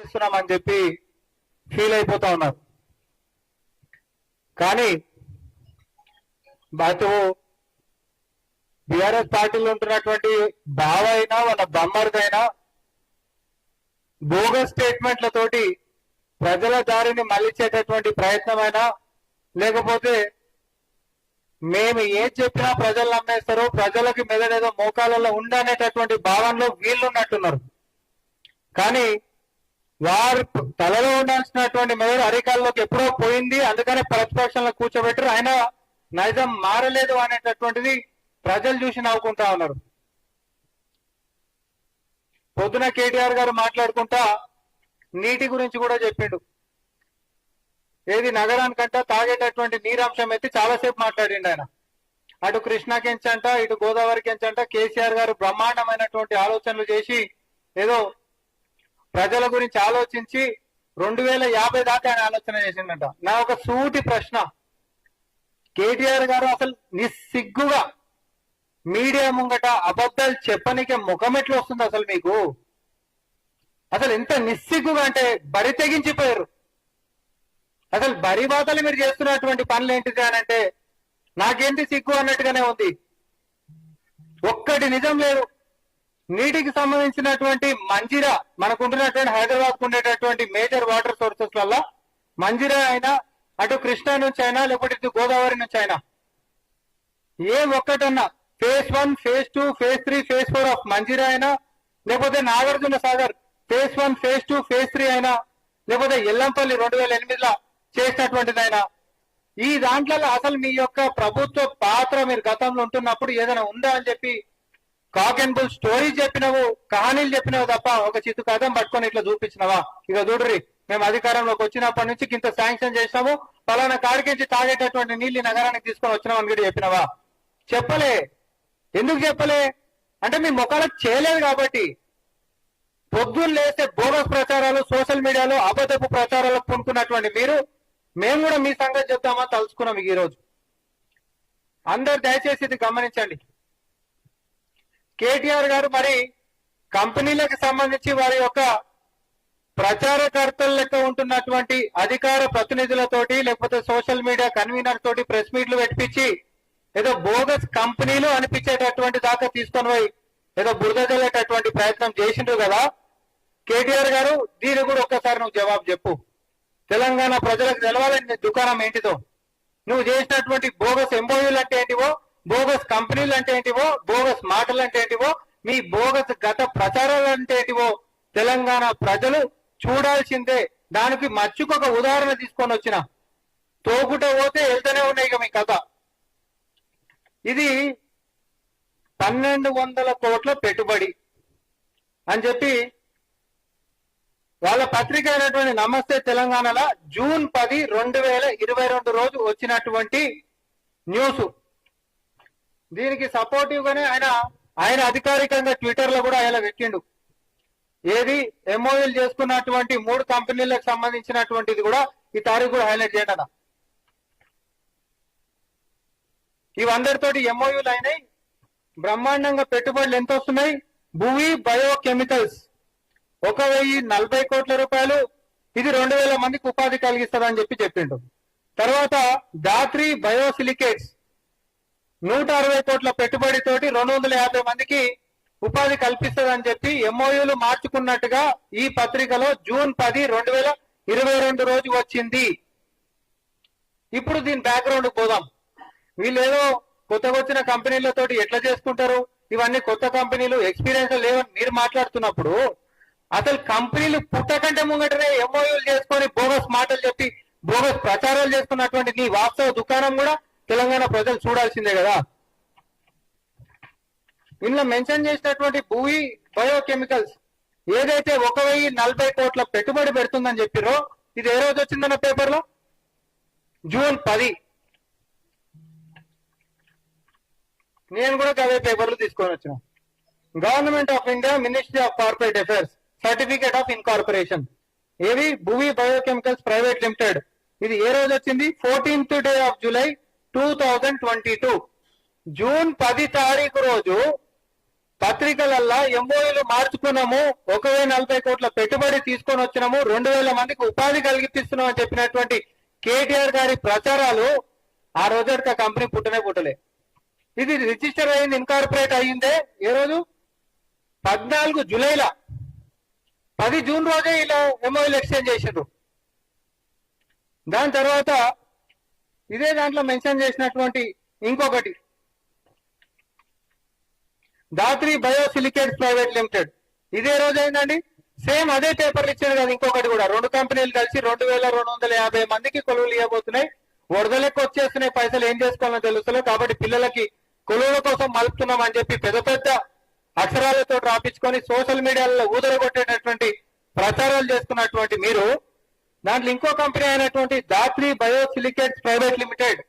చేస్తున్నామని చెప్పి ఫీల్ అయిపోతా ఉన్నారు. కానీ అటు బీఆర్ఎస్ పార్టీలో ఉంటున్నటువంటి బావ అయినా వాళ్ళ బొమ్మర్దైనా బోగస్ స్టేట్మెంట్లతోటి ప్రజల దారిని మళ్లించేటటువంటి ప్రయత్నమైనా, లేకపోతే మేము ఏం చెప్పినా ప్రజలు నమ్మేస్తారు, ప్రజలకి మెదడేదో మోకాలలో ఉండనేటటువంటి భావనలో వీళ్ళు ఉన్నట్టున్నారు. కానీ వారు తలలో ఉండాల్సినటువంటి మెదడు అరికాల్లోకి ఎప్పుడో పోయింది. అందుకనే ప్రతిపక్షంలో కూర్చోబెట్టారు. ఆయన నైజం మారలేదు అనేటటువంటిది ప్రజలు చూసి నవ్వుకుంటా ఉన్నారు. పొద్దున కేటీఆర్ గారు మాట్లాడుకుంటా నీటి గురించి కూడా చెప్పిండు. ఏది నగరానికంట తాగేటటువంటి నీరంశం ఎత్తి చాలాసేపు మాట్లాడిండు ఆయన. అటు కృష్ణాకెంచంట, ఇటు గోదావరికెంచంట కేసీఆర్ గారు బ్రహ్మాండమైనటువంటి ఆలోచనలు చేసి ఏదో ప్రజల గురించి ఆలోచించి 2050 దాకా ఆయన ఆలోచన చేసిండట. నా ఒక సూటి ప్రశ్న, కేటీఆర్ గారు అసలు నిస్సిగ్గుగా మీడియా ముంగట అబద్ధాలు చెప్పనికే ముఖం ఎట్లా వస్తుంది అసలు మీకు? అసలు ఎంత నిస్సిగ్గుగా అంటే బరి తెగించిపోయారు. అసలు బరి బాతలు మీరు చేస్తున్నటువంటి పనులు ఏంటిది అని అంటే నాకేంటి సిగ్గు అన్నట్టుగానే ఉంది. ఒక్కటి నిజం లేదు. నీటికి సంబంధించినటువంటి మంజిరా మనకుంటున్నటువంటి హైదరాబాద్ కు ఉండేటటువంటి మేజర్ వాటర్ సోర్సెస్ వల్ల మంజిరా అయినా, అటు కృష్ణా నుంచి అయినా, లేకపోతే ఇటు గోదావరి నుంచి అయినా ఏ ఒక్కటన్నా phase 1, phase 2, phase 3, phase 4 of Manjira అయినా, లేకపోతే Nagarjuna Sagar phase 1, phase 2, phase 3 అయినా, లేకపోతే ఎల్లంపల్లి 2008లో చేసినటువంటిదైనా, ఈ దాంట్లో అసలు మీ యొక్క ప్రభుత్వ పాత్ర మీరు గతంలో ఉంటున్నప్పుడు ఏదైనా ఉందా అని చెప్పి కాక్ అండ్ బుల్ స్టోరీస్ చెప్పినవు, కహానీలు చెప్పినవు తప్ప ఒక చిత్తు కథం పట్టుకొని ఇట్లా చూపించినవా? ఇక చూడ్రి, మేము అధికారంలోకి వచ్చినప్పటి నుంచి ఇంత శాంక్షన్ చేసినాము, పలానా కాడికించి తాగేటటువంటి నీళ్లు నగరానికి తీసుకొని వచ్చినామని కూడా చెప్పినవా? చెప్పలే. ఎందుకు చెప్పలే అంటే మీ ముఖాలకు చేయలేదు కాబట్టి. పొద్దున్న లేస్తే బోగస్ ప్రచారాలు, సోషల్ మీడియాలో అబద్ధపు ప్రచారాలకు పూనుకున్నటువంటి మీరు, మేము కూడా మీ సంగతి చెప్తామని తలుచుకున్నాం ఈ రోజు. అందరు దయచేసి ఇది గమనించండి. కేటీఆర్ గారు మరి కంపెనీలకు సంబంధించి వారి యొక్క ప్రచారకర్తల లెక్క ఉంటున్నటువంటి అధికార ప్రతినిధులతోటి, లేకపోతే సోషల్ మీడియా కన్వీనర్ తోటి ప్రెస్ మీట్లు పెట్టించి ఏదో బోగస్ కంపెనీలు అనిపించేటటువంటి దాకా తీసుకొని పోయి ఏదో బురద జల్లేటటువంటి ప్రయత్నం చేసిండ్రు కదా కేటీఆర్ గారు. దీని కూడా ఒక్కసారి నువ్వు జవాబు చెప్పు. తెలంగాణ ప్రజలకు తెలవాలని నీ దుకాణం ఏంటిదో, నువ్వు చేసినటువంటి బోగస్ ఎంఓయూలు అంటే ఏంటివో, బోగస్ కంపెనీలు అంటే ఏంటివో, బోగస్ మాటలు అంటే ఏంటివో, మీ బోగస్ గత ప్రచారాలు అంటే ఏంటివో తెలంగాణ ప్రజలు చూడాల్సిందే. దానికి మచ్చుకొక ఉదాహరణ తీసుకొని వచ్చిన తోకుట పోతే వెళ్తూనే ఉన్నాయి ఇక మీ కథ. ఇది 1200 కోట్ల పెట్టుబడి అని చెప్పి వాళ్ళ పత్రిక అయినటువంటి నమస్తే తెలంగాణలో జూన్ 10, 2022 రోజు వచ్చినటువంటి న్యూస్. దీనికి సపోర్టివ్ గానే ఆయన అధికారికంగా ట్విట్టర్ లో కూడా ఆయన పెట్టిండు. ఏది ఎంఓయూలు చేసుకున్నటువంటి 3 కంపెనీలకు సంబంధించినటువంటిది కూడా ఈ తారీఖు కూడా హైలైట్ చేయడం. ఇవందరితోటి ఎంఓయూలు అయినాయి. బ్రహ్మాండంగా పెట్టుబడులు ఎంత వస్తున్నాయి? భూమి బయోకెమికల్స్ 1040 కోట్ల రూపాయలు. ఇది 2000 మందికి ఉపాధి కలిగిస్తుందని చెప్పి చెప్పిండు. తర్వాత దాత్రి బయోసిలికేట్స్ 160 కోట్ల పెట్టుబడితోటి 250 మందికి ఉపాధి కల్పిస్తుందని చెప్పి ఎంఓయూలు మార్చుకున్నట్టుగా ఈ పత్రికలో జూన్ 10, 2022 రోజు వచ్చింది. ఇప్పుడు దీని బ్యాక్గ్రౌండ్ పోదాం. వీళ్ళు ఏదో కొత్తగా వచ్చిన కంపెనీలతోటి ఎట్లా చేసుకుంటారు, ఇవన్నీ కొత్త కంపెనీలు, ఎక్స్పీరియన్స్ లేవని మీరు మాట్లాడుతున్నప్పుడు అసలు కంపెనీలు పుట్టకంటే ముంగటనే ఎంఓయూలు చేసుకొని బోగస్ మాటలు చెప్పి బోగస్ ప్రచారాలు చేసుకున్నటువంటి నీ వాస్తవ దుకాణం కూడా తెలంగాణ ప్రజలు చూడాల్సిందే కదా. ఇందులో మెన్షన్ చేసినటువంటి భూమి బయోకెమికల్స్ ఏదైతే 1040 కోట్ల పెట్టుబడి పెడుతుందని చెప్పిరో ఇది ఏ రోజు వచ్చిందన్న పేపర్లో? జూన్ 10. నేను కూడా అదే పేపర్లు తీసుకొని వచ్చిన. Government of India, ministry of corporate affairs, certificate of incorporation, ఏవి భూమి బయోకెమికల్స్ ప్రైవేట్ లిమిటెడ్. ఇది ఏ రోజు వచ్చింది? 14th day of July 2022. June 10 తారీఖు రోజు పత్రికలల్లా ఎంఓఏలు మార్చుకున్నాము, 1,040 కోట్ల పెట్టుబడి తీసుకొని వచ్చినాము, 2,000 మందికి ఉపాధి కలిగిస్తున్నాం అని చెప్పినటువంటి కేటీఆర్ గారి ప్రచారాలు ఆ రోజుకి ఆ కంపెనీ పుట్టలే. ఇది రిజిస్టర్ అయింది, ఇన్కార్పొరేట్ అయ్యిందే ఏ రోజు 14 జూలైలో, 10 జూన్ రోజే ఇలా ఎంఓఏలు ఎక్స్చేంజ్ చేసిండ్రు. దాని తర్వాత ఇదే దాంట్లో మెన్షన్ చేసినటువంటి ఇంకొకటి దాత్రి బయోసిలికేట్స్ ప్రైవేట్ లిమిటెడ్, ఇదే రోజు అయిందండి. సేమ్ అదే పేపర్లు ఇచ్చారు కదా. ఇంకొకటి కూడా 2 కంపెనీలు కలిసి 2,250 మందికి కొలువులు ఇవ్వబోతున్నాయి. వరదలెక్క వచ్చేస్తున్నాయి, పైసలు ఏం చేసుకోవాలో తెలుస్తలేదు. కాబట్టి పిల్లలకి కొలువుల కోసం మలుపుతున్నాం అని చెప్పి పెద్ద పెద్ద అక్షరాలతో రాపించుకొని సోషల్ మీడియాలో ఊదరగొట్టేటటువంటి ప్రచారాలు చేస్తున్నటువంటి మీరు దాంట్లో ఇంకో కంపెనీ అయినటువంటి దాత్రి బయోసిలికేట్స్ ప్రైవేట్ లిమిటెడ్,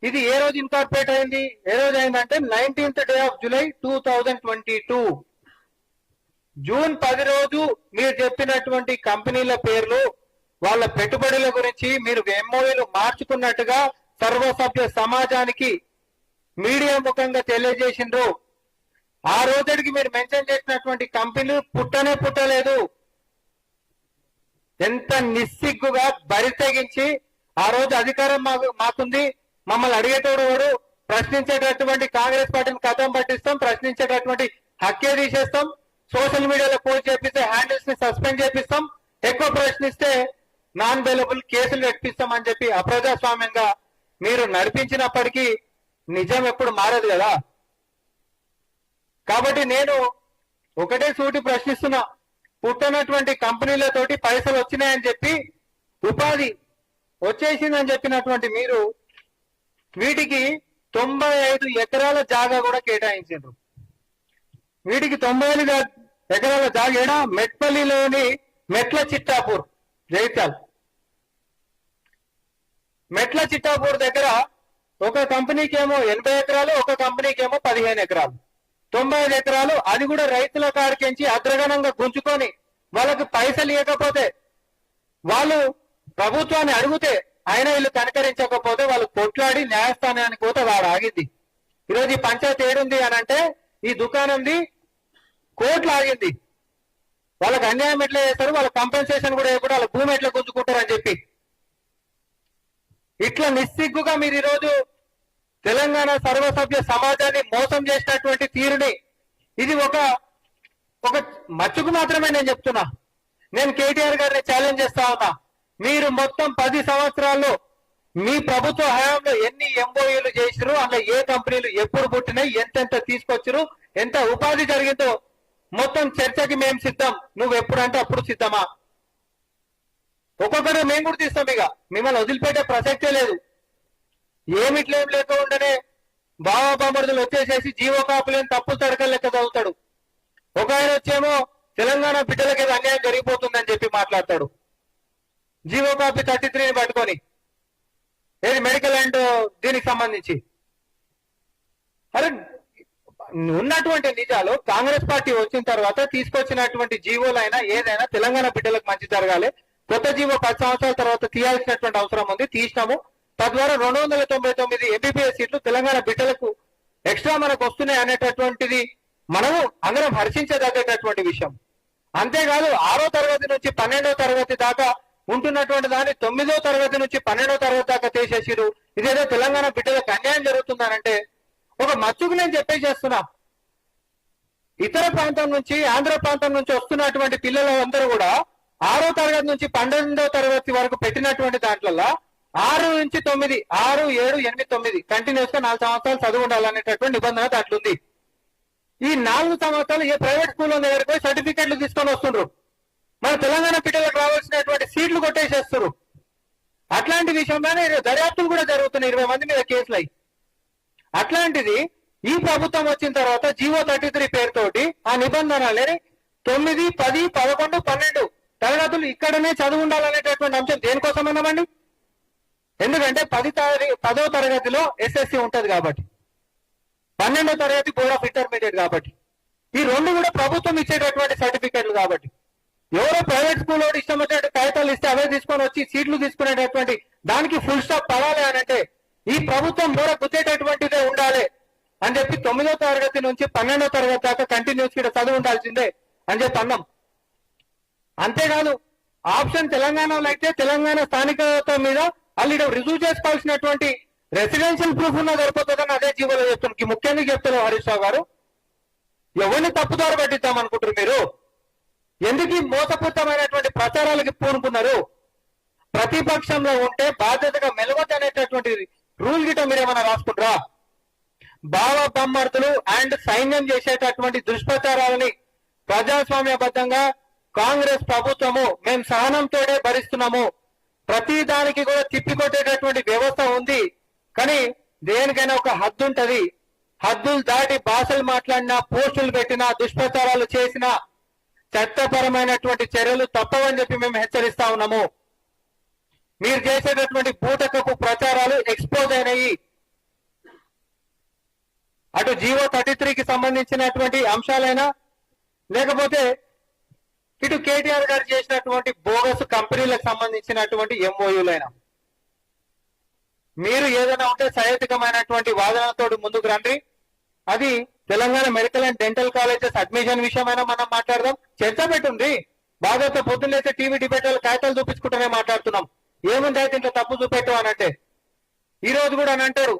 ఇది ఏ రోజు ఇన్కార్పొరేట్ అయింది, ఏ రోజు అయిందంటే 19th day of July 2022. June 10 రోజు మీరు చెప్పినటువంటి కంపెనీల పేర్లు, వాళ్ళ పెట్టుబడుల గురించి మీరు ఎంఓఏలు మార్చుకున్నట్టుగా సర్వసభ్య సమాజానికి మీడియా ముఖంగా తెలియజేసిండ్రు. ఆ రోజుకి మీరు మెన్షన్ చేసినటువంటి కంపెనీలు పుట్టలేదు. ఎంత నిస్సిగ్గుగా బరి తెగించి ఆ రోజు అధికారం మాకుంది, మమ్మల్ని అడిగేటోడు వాడు, ప్రశ్నించేటటువంటి కాంగ్రెస్ పార్టీని కథం పట్టిస్తాం, ప్రశ్నించేటటువంటి హక్కే తీసేస్తాం, సోషల్ మీడియాలో పోస్ట్ చేపిస్తే హ్యాండిల్స్ ని సస్పెండ్ చేపిస్తాం, ఎక్కువ ప్రశ్నిస్తే నాన్ బెయిలబుల్ కేసులు పెట్టిస్తాం అని చెప్పి అప్రజాస్వామ్యంగా మీరు నడిపించినప్పటికీ నిజం ఎప్పుడు మారదు కదా. కాబట్టి నేను ఒకటే సూటి ప్రశ్నిస్తున్నా, పుట్టనటువంటి కంపెనీలతోటి పైసలు వచ్చినాయని చెప్పి ఉపాధి వచ్చేసిందని చెప్పినటువంటి మీరు వీటికి 95 ఎకరాల జాగా కూడా కేటాయించారు. వీటికి 95 ఎకరాల జాగా మెట్పల్లిలోని మెట్ల చిట్టాపూర్, జైత్యాల్ మెట్ల చిట్టాపూర్ దగ్గర ఒక కంపెనీకి ఏమో 80 ఎకరాలు, ఒక కంపెనీకి ఏమో 15 ఎకరాలు, 95 ఎకరాలు. అది కూడా రైతుల కాడికించి అగ్రగణంగా గుంజుకొని వాళ్ళకి పైసలు ఇవ్వకపోతే, వాళ్ళు ప్రభుత్వాన్ని అడిగితే అయినా వీళ్ళు కనకరించకపోతే వాళ్ళు కొట్లాడి న్యాయస్థానానికి పోతే వాడు ఆగింది. ఈరోజు ఈ పంచాయతీ ఏడుంది అని అంటే ఈ దుకాణంది కోర్టులు ఆగింది. వాళ్ళకి అన్యాయం ఎట్లా చేస్తారు, వాళ్ళ కంపెన్సేషన్ కూడా ఇవ్వకుండా వాళ్ళ భూమి ఎట్లా గుంజుకుంటారు అని చెప్పి ఇట్లా నిస్సిగ్గుగా మీరు ఈరోజు తెలంగాణ సర్వసభ్య సమాజాన్ని మోసం చేసినటువంటి తీరుని, ఇది ఒక మచ్చుకు మాత్రమే నేను చెప్తున్నా. నేను కేటీఆర్ గారిని ఛాలెంజ్ చేస్తా ఉన్నా, మీరు మొత్తం 10 సంవత్సరాల్లో మీ ప్రభుత్వ హయాంలో ఎన్ని ఎంఓయూలు చేసిరు, అందులో ఏ కంపెనీలు ఎప్పుడు పుట్టినాయి, ఎంతెంత తీసుకొచ్చిరు, ఎంత ఉపాధి జరిగిందో మొత్తం చర్చకి మేము సిద్ధం. నువ్వు ఎప్పుడంటే అప్పుడు సిద్ధమా? ఒక్కొక్కరు మేము కూడా తీస్తాం. ఇక మిమ్మల్ని వదిలిపెట్టే ప్రసక్తే లేదు. ఏమిట్లేం లేకుండానే బామర్దులు వచ్చేసేసి జీవో కాపులేని తప్పులు తడకలు లెక్క చదువుతాడు. ఒక ఆయన వచ్చేమో తెలంగాణ బిడ్డలకి ఏదో అన్యాయం జరిగిపోతుందని చెప్పి మాట్లాడతాడు. జీవో కాపీ 33ని పట్టుకొని ఏది మెడికల్ అండ్ దీనికి సంబంధించి. అరే ఉన్నటువంటి నిజాలు కాంగ్రెస్ పార్టీ వచ్చిన తర్వాత తీసుకొచ్చినటువంటి జీవోలైనా ఏదైనా తెలంగాణ బిడ్డలకు మంచి జరగాలి. కొత్త జీవో 10 సంవత్సరాల తర్వాత తీయాల్సినటువంటి అవసరం ఉంది, తీసినాము. తద్వారా 299 ఎంబీబీఎస్ సీట్లు తెలంగాణ బిడ్డలకు ఎక్స్ట్రా మనకు వస్తున్నాయి అనేటటువంటిది మనము అందరం హర్షించదగ్గటువంటి విషయం. అంతేకాదు 6వ తరగతి నుంచి 12వ తరగతి దాకా ఉంటున్నటువంటి దాన్ని 9వ తరగతి నుంచి 12వ తరగతి దాకా తీసేసిరు. ఇదేదో తెలంగాణ బిడ్డలకు అన్యాయం జరుగుతుందనంటే ఒక మచ్చుకు నేను చెప్పేసేస్తున్నా. ఇతర ప్రాంతం నుంచి, ఆంధ్ర ప్రాంతం నుంచి వస్తున్నటువంటి పిల్లలందరూ కూడా 6వ తరగతి నుంచి 12వ తరగతి వరకు పెట్టినటువంటి దాంట్లో 6 నుంచి 9, 6, 7, 8, 9 కంటిన్యూస్ గా 4 సంవత్సరాలు చదువు ఉండాలనేటటువంటి నిబంధన దాంట్లో ఉంది. ఈ 4 సంవత్సరాలు ఏ ప్రైవేట్ స్కూల్లో దగ్గరికి పోయి సర్టిఫికెట్లు తీసుకొని వస్తుండ్రు. మన తెలంగాణ బిడ్డలకు రావాల్సినటువంటి సీట్లు కొట్టేసేస్తారు. అట్లాంటి విషయంలోనే దర్యాప్తులు కూడా జరుగుతున్నాయి, 20 మంది మీద కేసులు అయ్యి. అట్లాంటిది ఈ ప్రభుత్వం వచ్చిన తర్వాత జీవో 33 పేరుతోటి ఆ నిబంధనలని 9, 10, 11, 12 తరగతులు ఇక్కడనే చదువు ఉండాలనేటటువంటి అంశం దేనికోసం అన్నామండి? ఎందుకంటే 10వ తరగతిలో ఎస్ఎస్సి ఉంటది కాబట్టి, 12వ తరగతి బోర్డ్ ఆఫ్ ఇంటర్మీడియట్ కాబట్టి, ఈ 2 కూడా ప్రభుత్వం ఇచ్చేటటువంటి సర్టిఫికెట్లు కాబట్టి, ఎవరో ప్రైవేట్ స్కూల్ వాడు ఇష్టం వచ్చినట్టు కాగితాలు ఇస్తే అవే తీసుకొని వచ్చి సీట్లు తీసుకునేటటువంటి దానికి ఫుల్ స్టాప్ పడాలి అని అంటే ఈ ప్రభుత్వం కూడా గుర్తేటటువంటిదే ఉండాలి అని చెప్పి 9వ తరగతి నుంచి 12వ తరగతి దాకా కంటిన్యూస్ ఇక్కడ చదువు ఉండాల్సిందే అని చెప్పి అన్నాం. అంతేకాదు ఆప్షన్ తెలంగాణలో అయితే తెలంగాణ స్థానికత మీద వాళ్ళు రుజువు చేసుకోవాల్సినటువంటి రెసిడెన్షియల్ ప్రూఫ్ ఉన్న సరిపోతుందని అదే జీవోలో చెప్తున్నాం. ముఖ్యంగా చెప్తున్నారు హరీష్ రావు గారు, ఎవరిని తప్పుదారి పట్టిద్దాం అనుకుంటారు మీరు? ఎందుకు ఈ మోసపూరితమైనటువంటి ప్రచారాలకి పూనుకున్నారు? ప్రతిపక్షంలో ఉంటే బాధ్యతగా మెలవద్దు అనేటటువంటి రూల్ గిట మీరు ఏమైనా రాసుకుంటారా? భావ బొమ్మర్తులు అండ్ సైన్యం చేసేటటువంటి దుష్ప్రచారాలని ప్రజాస్వామ్యబద్ధంగా కాంగ్రెస్ ప్రభుత్వము మేము సహనంతోనే భరిస్తున్నాము. ప్రతి దానికి కూడా తిప్పికొట్టేటటువంటి వ్యవస్థ ఉంది. కానీ దేనికైనా ఒక హద్దు ఉంటది. హద్దులు దాటి భాషలు మాట్లాడినా, పోస్టులు పెట్టినా, దుష్ప్రచారాలు చేసినా చట్టపరమైనటువంటి చర్యలు తప్పవని చెప్పి మేము హెచ్చరిస్తా ఉన్నాము. మీరు చేసేటటువంటి బూటకపు ప్రచారాలు ఎక్స్పోజ్ అయినాయి. అటు జీవో 33కి సంబంధించినటువంటి అంశాలైనా, లేకపోతే ఇటు కేటీఆర్ గారు చేసినటువంటి బోగస్ కంపెనీలకు సంబంధించినటువంటి ఎంఓయూలైనా, మీరు ఏదైనా ఉంటే సహేతుకమైనటువంటి వాదనలతో ముందుకు రండి. అది Telangana medical and dental colleges admission విషయమైనా మనం మాట్లాడదాం. చర్చ పెట్టుంది. బాధ్యత పొద్దున్నేస్తే టీవీ డిబేట్లు కాగితాలు చూపించుకుంటూనే మాట్లాడుతున్నాం. ఏముంది అయితే ఇంట్లో తప్పు చూపెట్టు అని అంటే, ఈ రోజు కూడా అని అంటారు.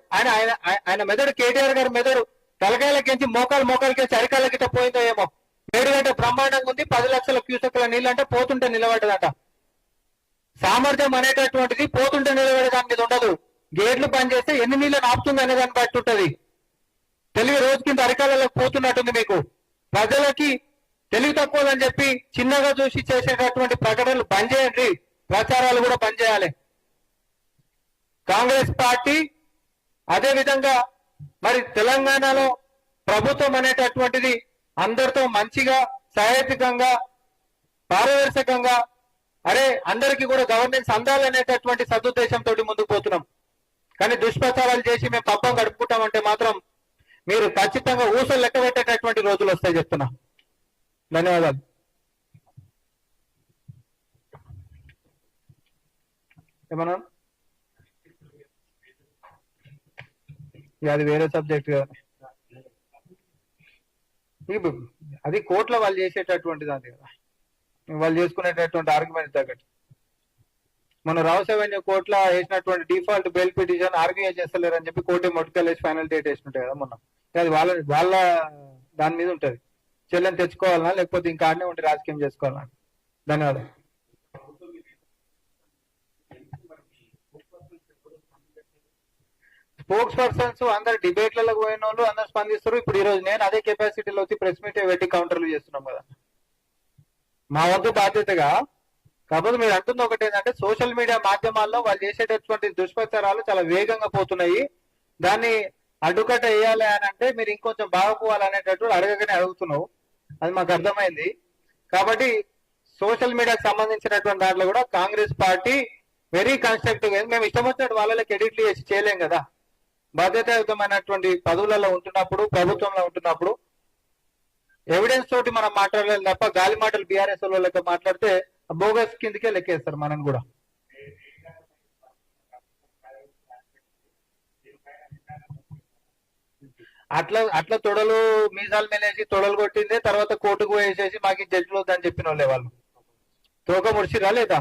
ఆయన మెదడు, కేటీఆర్ గారి మెదడు తలకాయలకించి మోకాలకించి అరికాలకిట పోయిందో ఏమో. 7 గంట బ్రహ్మాండంగా ఉంది. 10 లక్షల క్యూసెక్ల నీళ్ళు అంటే పోతుంటే నిలబడ్డదట. సామర్థ్యం అనేటటువంటిది పోతుంటే నిలబడే దాని మీద ఉండదు. గేట్లు పనిచేస్తే ఎన్ని నీళ్ళని ఆపుతుంది అనే దాన్ని బట్టి ఉంటది. తెలివి రోజు కింద అరికాలకు పోతున్నట్టుంది మీకు. ప్రజలకి తెలివి తక్కువదని చెప్పి చిన్నగా చూసి చేసేటటువంటి ప్రకటనలు బంద్ చేయండి. ప్రచారాలు కూడా బంద్ చేయాలి. కాంగ్రెస్ పార్టీ అదే విధంగా మరి తెలంగాణలో ప్రభుత్వం అనేటటువంటిది అందరితో మంచిగా, సహేతుకంగా, పారదర్శకంగా, అందరికీ కూడా గవర్నెన్స్ అందాలనేటటువంటి సదుద్దేశంతో ముందుకు పోతున్నాం. కానీ దుష్ప్రచారాలు చేసి మేము పబ్బం గడుపుకుంటామంటే మాత్రం మీరు ఖచ్చితంగా ఊసలు లెక్క పెట్టేటటువంటి రోజులు వస్తాయి చెప్తున్నా. ధన్యవాదాలు. ఏమన్నా అది వేరే సబ్జెక్ట్ కదా. అది కోర్టులో వాళ్ళు చేసేటటువంటిది అది కదా, వాళ్ళు చేసుకునేటటువంటి ఆర్గ్యుమెంట్ తగ్గట్టు. మన రావుసేవన్య కోర్టులో వేసినటువంటి డిఫాల్ట్ బెయిల్ పిటిషన్ ఆర్గ్యూ చేస్తలేరు అని చెప్పి కోర్టు మొట్టకెళ్ళేసి ఫైనల్ డేట్ వేసినట్టే కదా మొన్న. అది వాళ్ళ దాని మీద ఉంటది. చెల్లెని తెచ్చుకోవాలన్నా లేకపోతే ఇంకా ఆడనే ఉండి రాజకీయం చేసుకోవాలన్నా. ధన్యవాదాలు. స్పోక్స్ పర్సన్స్ అందరు డిబేట్లలో పోయిన వాళ్ళు అందరు స్పందిస్తారు. ఇప్పుడు ఈ రోజు నేను అదే కెపాసిటీలో వచ్చి ప్రెస్ మీట్ పెట్టి కౌంటర్లు చేస్తున్నాం కదా. మా వద్ద బాధ్యతగా. కాకపోతే మీరు అంటుంది ఒకటి ఏంటంటే సోషల్ మీడియా మాధ్యమాల్లో వాళ్ళు చేసేటటువంటి దుష్ప్రచారాలు చాలా వేగంగా పోతున్నాయి. దాన్ని అడ్డుకట్ట వేయాలి అని అంటే మీరు ఇంకొంచెం బాగుపోవాలనేటట్టు అడగగానే అడుగుతున్నావు. అది మాకు అర్థమైంది. కాబట్టి సోషల్ మీడియాకి సంబంధించినటువంటి దాంట్లో కూడా కాంగ్రెస్ పార్టీ వెరీ కన్స్ట్రక్టివ్. మేము ఇష్టం వచ్చినట్టు వాళ్ళకి ఎడిట్లు చేసి చేయలేం కదా. బాధ్యతాయుతమైనటువంటి పదవులలో ఉంటున్నప్పుడు, ప్రభుత్వంలో ఉంటున్నప్పుడు ఎవిడెన్స్ తోటి మనం మాట్లాడలేదు తప్ప గాలి మాటలు బీఆర్ఎస్ లెక్క మాట్లాడితే బోగస్ కిందకే లెక్కేస్తారు మనం కూడా. అట్లా తొడలు మీసాలు మేలేసి తొడలు కొట్టిందే తర్వాత కోర్టుకు వేసేసి మాకు జడ్జిలు వద్దని చెప్పిన వాళ్ళే వాళ్ళు. తోక ముడిచిరా లేదా?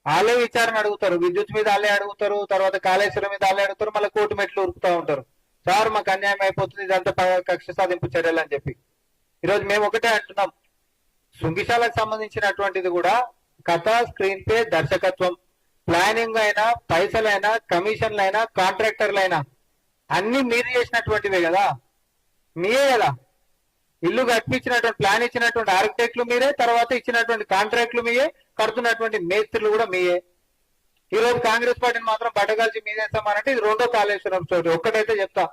వాళ్ళే విచారణ అడుగుతారు. విద్యుత్ మీద వాళ్ళే అడుగుతారు, తర్వాత కాళేశ్వరం మీద వాళ్ళే అడుగుతారు, మళ్ళీ కోర్టు మెట్లు ఉరుకుతా ఉంటారు. సార్ మాకు అన్యాయం అయిపోతుంది, ఇదంతా కక్ష సాధింపు చర్యలు అని చెప్పి. ఈరోజు మేము ఒకటే అంటున్నాం, శృంగిశాలకు సంబంధించినటువంటిది కూడా కథ, స్క్రీన్ ప్లే, దర్శకత్వం, ప్లానింగ్ అయినా, పైసలైనా, కమిషన్లైనా, కాంట్రాక్టర్లైనా అన్ని మీరు చేసినటువంటివే కదా. మీరే కదా ఇల్లు కట్టించినటువంటి, ప్లాన్ ఇచ్చినటువంటి ఆర్కిటెక్ట్లు మీరే, తర్వాత ఇచ్చినటువంటి కాంట్రాక్ట్లు మీయే, కడుతున్నటువంటి మేస్త్రులు కూడా మీయే. ఈ రోజు కాంగ్రెస్ పార్టీని మాత్రం బట్టగాల్చి మీదేస్తామనంటే ఇది రెండో కాళేశ్వరం చోటు. ఒక్కటైతే చెప్తా,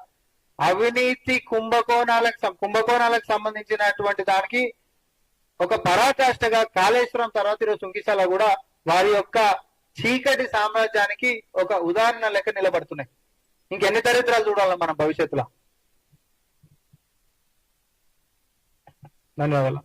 అవినీతి కుంభకోణాలకు సంబంధించినటువంటి దానికి ఒక పరాకాష్ఠగా కాళేశ్వరం తర్వాత ఈరోజు శృంగిశాల కూడా వారి యొక్క చీకటి సామ్రాజ్యానికి ఒక ఉదాహరణ లెక్క నిలబడుతున్నాయి. ఇంకెన్ని దరిద్రాలు చూడాలి మనం భవిష్యత్తులో. ధన్యవాదాలు.